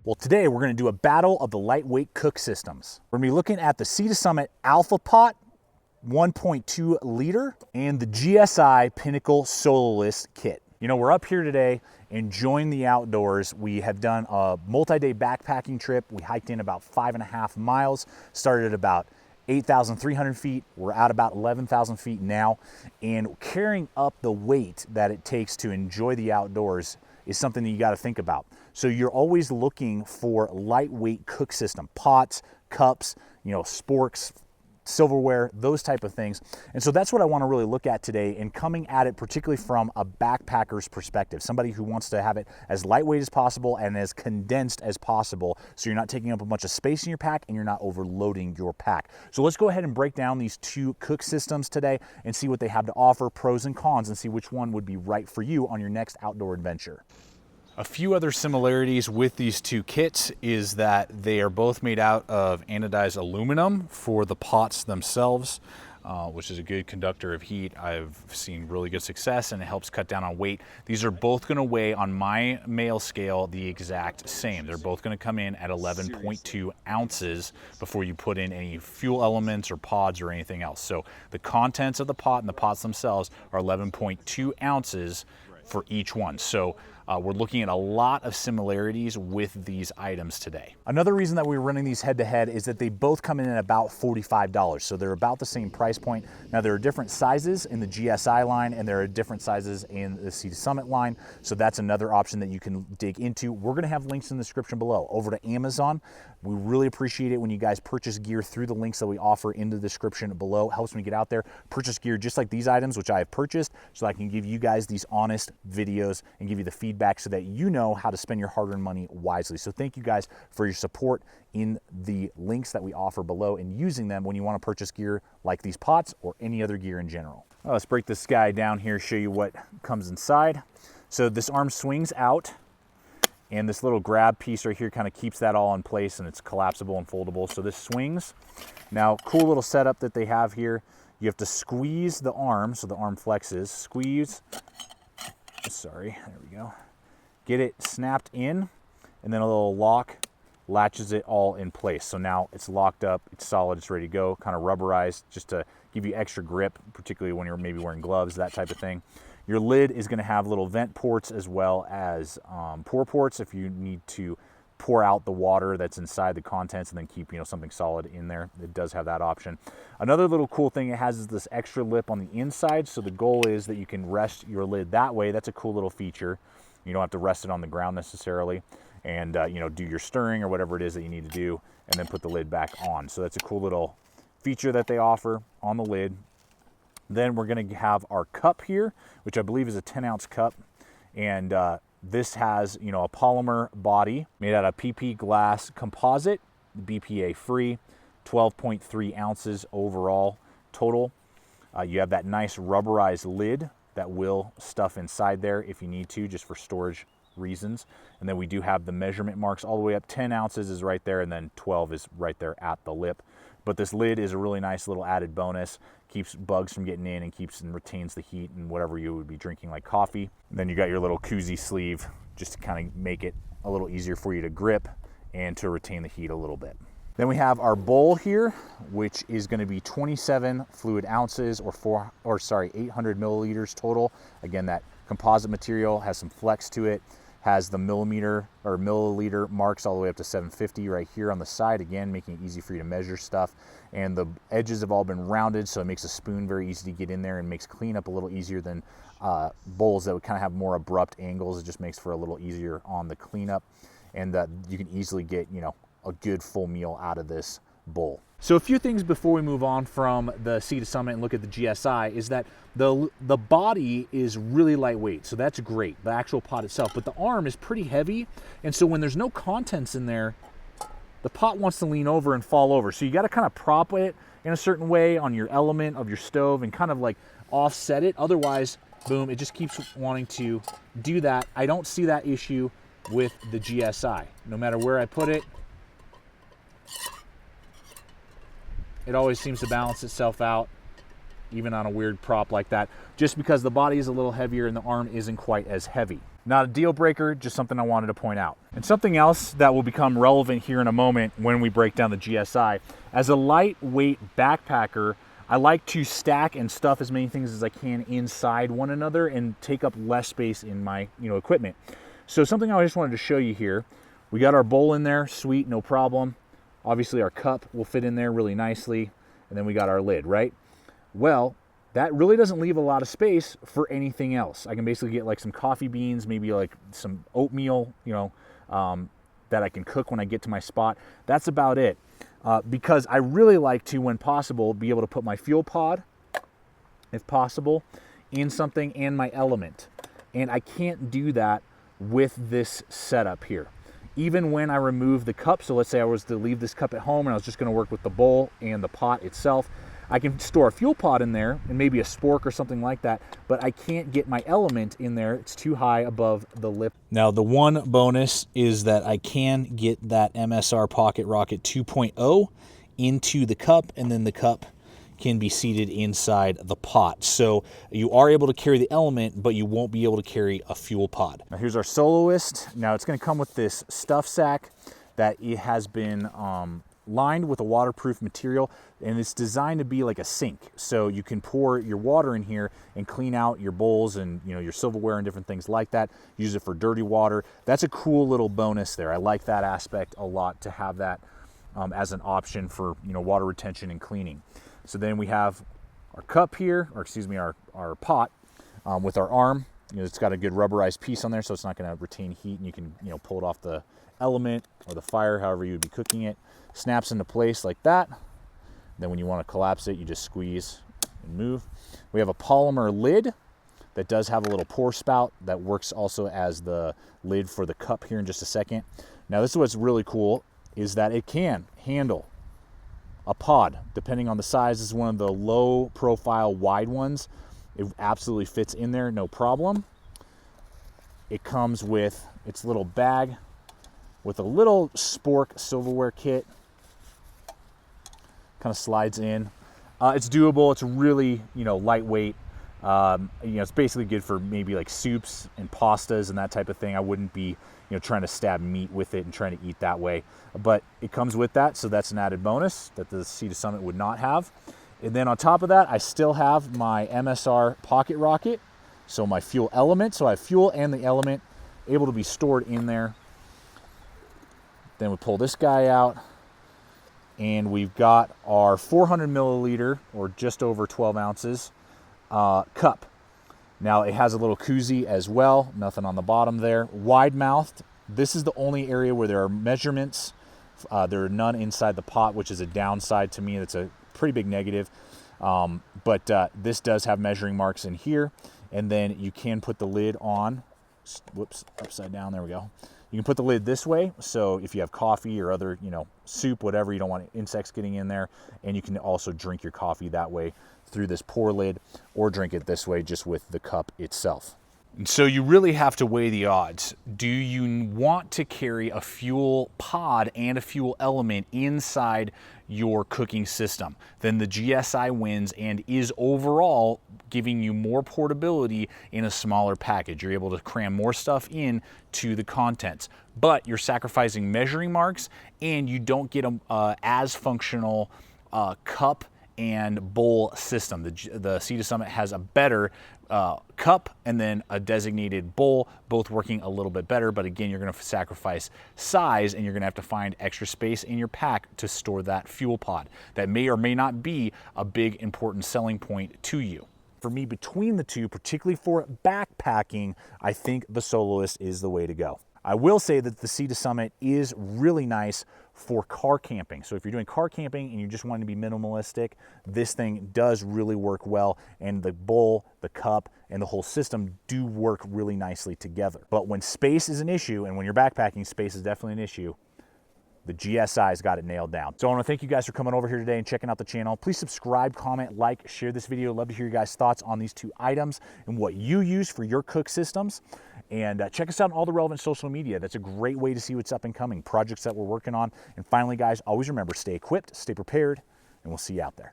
Well, today we're going to do a battle of the lightweight cook systems. We're going to be looking at the Sea to Summit Alpha Pot 1.2 liter and the GSI Pinnacle Soloist kit. You know, we're up here today enjoying the outdoors. We have done a multi-day backpacking trip. We hiked in about 5.5 miles, started at about 8,300 feet. We're at about 11,000 feet now, and carrying up the weight that it takes to enjoy the outdoors is something that you got to think about. So you're always looking for lightweight cook system, pots, cups, you know, sporks, silverware, those type of things. And so that's what I want to really look at today, and coming at it particularly from a backpacker's perspective, somebody who wants to have it as lightweight as possible and as condensed as possible, so you're not taking up a bunch of space in your pack and you're not overloading your pack. So let's go ahead and break down these two cook systems today and see what they have to offer, pros and cons, and see which one would be right for you on your next outdoor adventure. A few other similarities with these two kits is that they are both made out of anodized aluminum for the pots themselves, which is a good conductor of heat. I've seen really good success, and it helps cut down on weight. These are both going to weigh on my male scale the exact same. They're both going to come in at 11.2 ounces before you put in any fuel elements or pods or anything else. So the contents of the pot and the pots themselves are 11.2 ounces for each one. So we're looking at a lot of similarities with these items today. Another reason that we're running these head to head is that they both come in at about $45. So they're about the same price point. Now there are different sizes in the GSI line, and there are different sizes in the Sea to Summit line. So that's another option that you can dig into. We're gonna have links in the description below. Over to Amazon. We really appreciate it when you guys purchase gear through the links that we offer in the description below. It helps me get out there, purchase gear just like these items, which I have purchased, so I can give you guys these honest videos and give you the feedback so that you know how to spend your hard-earned money wisely. So thank you guys for your support in the links that we offer below and using them when you want to purchase gear like these pots or any other gear in general. Well, let's break this guy down here, show you what comes inside. So this arm swings out, and this little grab piece right here kind of keeps that all in place, and it's collapsible and foldable. So this swings. Now, cool little setup that they have here. You have to squeeze the arm, so the arm flexes. Squeeze, sorry, there we go. Get it snapped in, and then a little lock latches it all in place. So now it's locked up, it's solid, it's ready to go, kind of rubberized just to give you extra grip, particularly when you're maybe wearing gloves, that type of thing. Your lid is going to have little vent ports as well as pour ports if you need to pour out the water that's inside the contents and then keep, you know, something solid in there. It does have that option. Another little cool thing it has is this extra lip on the inside. So the goal is that you can rest your lid that way. That's a cool little feature. You don't have to rest it on the ground necessarily, and you know, do your stirring or whatever it is that you need to do, and then put the lid back on. So that's a cool little feature that they offer on the lid. Then we're going to have our cup here, which I believe is a 10-ounce cup, and this has, you know, a polymer body made out of PP glass composite, BPA free, 12.3 ounces overall total. You have that nice rubberized lid that will stuff inside there if you need to, just for storage reasons. And then we do have the measurement marks all the way up. 10 ounces is right there, and then 12 is right there at the lip. But this lid is a really nice little added bonus. Keeps bugs from getting in and keeps and retains the heat and whatever you would be drinking, like coffee. And then you got your little koozie sleeve just to kind of make it a little easier for you to grip and to retain the heat a little bit. Then we have our bowl here, which is going to be 27 fluid ounces or 800 milliliters total. Again, that composite material has some flex to it, has the millimeter or milliliter marks all the way up to 750 right here on the side, again, making it easy for you to measure stuff. And the edges have all been rounded, so it makes a spoon very easy to get in there and makes cleanup a little easier than bowls that would kind of have more abrupt angles. It just makes for a little easier on the cleanup, and you can easily get, you know, a good full meal out of this bowl. So a few things before we move on from the Sea to Summit and look at the GSI is that the body is really lightweight, so that's great, the actual pot itself, but the arm is pretty heavy, and so when there's no contents in there, the pot wants to lean over and fall over. So you got to kind of prop it in a certain way on your element of your stove and kind of like offset it. Otherwise, boom, it just keeps wanting to do that. I don't see that issue with the GSI. No matter where I put it, it always seems to balance itself out. even on a weird prop like that, just because the body is a little heavier and the arm isn't quite as heavy. Not a deal breaker, just something I wanted to point out. And something else that will become relevant here in a moment when we break down the GSI. As a lightweight backpacker, I like to stack and stuff as many things as I can inside one another and take up less space in my equipment. So something I just wanted to show you here, we got our bowl in there, sweet, no problem. Obviously our cup will fit in there really nicely, and then we got our lid, right? Well, that really doesn't leave a lot of space for anything else. I can basically get like some coffee beans, maybe like some oatmeal, that I can cook when I get to my spot. That's about it. Because I really like to, when possible, be able to put my fuel pod, if possible, in something, and my element. And I can't do that with this setup here. Even when I remove the cup, so let's say I was to leave this cup at home and I was just gonna work with the bowl and the pot itself, I can store a fuel pod in there and maybe a spork or something like that, but I can't get my element in there. It's too high above the lip. Now, the one bonus is that I can get that MSR Pocket Rocket 2.0 into the cup, and then the cup can be seated inside the pot. So you are able to carry the element, but you won't be able to carry a fuel pod. Now here's our Soloist. Now it's gonna come with this stuff sack that it has been lined with a waterproof material, and it's designed to be like a sink. So you can pour your water in here and clean out your bowls and your silverware and different things like that. Use it for dirty water. That's a cool little bonus there. I like that aspect a lot, to have that as an option for water retention and cleaning. So then we have our cup here, or excuse me, our pot with our arm. It's got a good rubberized piece on there, so it's not going to retain heat, and you can pull it off the element or the fire, however you would be cooking it. Snaps into place like that. Then when you want to collapse it, you just squeeze and move. We have a polymer lid that does have a little pour spout that works also as the lid for the cup here in just a second. Now this is what's really cool, is that it can handle a pod depending on the size. This is one of the low profile wide ones. It absolutely fits in there, no problem. It comes with its little bag with a little spork silverware kit. Kind of slides in. It's doable. It's really lightweight. It's basically good for maybe like soups and pastas and that type of thing. I wouldn't be trying to stab meat with it and trying to eat that way, but it comes with that, so that's an added bonus that the Sea to Summit would not have. And then on top of that, I still have my MSR Pocket Rocket, so my fuel element. So I have fuel and the element able to be stored in there. Then we pull this guy out, and we've got our 400 milliliter, or just over 12 ounces, cup. Now it has a little koozie as well, nothing on the bottom there. Wide mouthed. This is the only area where there are measurements. There are none inside the pot, which is a downside to me. That's a pretty big negative. But this does have measuring marks in here, and then you can put the lid on. Whoops, upside down, there we go. You can put the lid this way, so if you have coffee or other, soup, whatever, you don't want insects getting in there, and you can also drink your coffee that way through this pour lid, or drink it this way just with the cup itself. And so you really have to weigh the odds. Do you want to carry a fuel pod and a fuel element inside your cooking system? Then the GSI wins and is overall giving you more portability in a smaller package. You're able to cram more stuff in to the contents, but you're sacrificing measuring marks, and you don't get a as functional cup and bowl system. The Sea to Summit has a better cup and then a designated bowl, both working a little bit better, but again, you're gonna sacrifice size, and you're gonna have to find extra space in your pack to store that fuel pod. That may or may not be a big important selling point to you. For me, between the two, particularly for backpacking, I think the Soloist is the way to go. I will say that the Sea to Summit is really nice for car camping. So if you're doing car camping and you just want to be minimalistic, this thing does really work well, and the bowl, the cup, and the whole system do work really nicely together. But when space is an issue, and when you're backpacking, space is definitely an issue, the GSI's got it nailed down. So I want to thank you guys for coming over here today and checking out the channel. Please subscribe, comment, like, share this video. Love to hear your guys' thoughts on these two items and what you use for your cook systems. And check us out on all the relevant social media. That's a great way to see what's up and coming, projects that we're working on. And finally, guys, always remember, stay equipped, stay prepared, and we'll see you out there.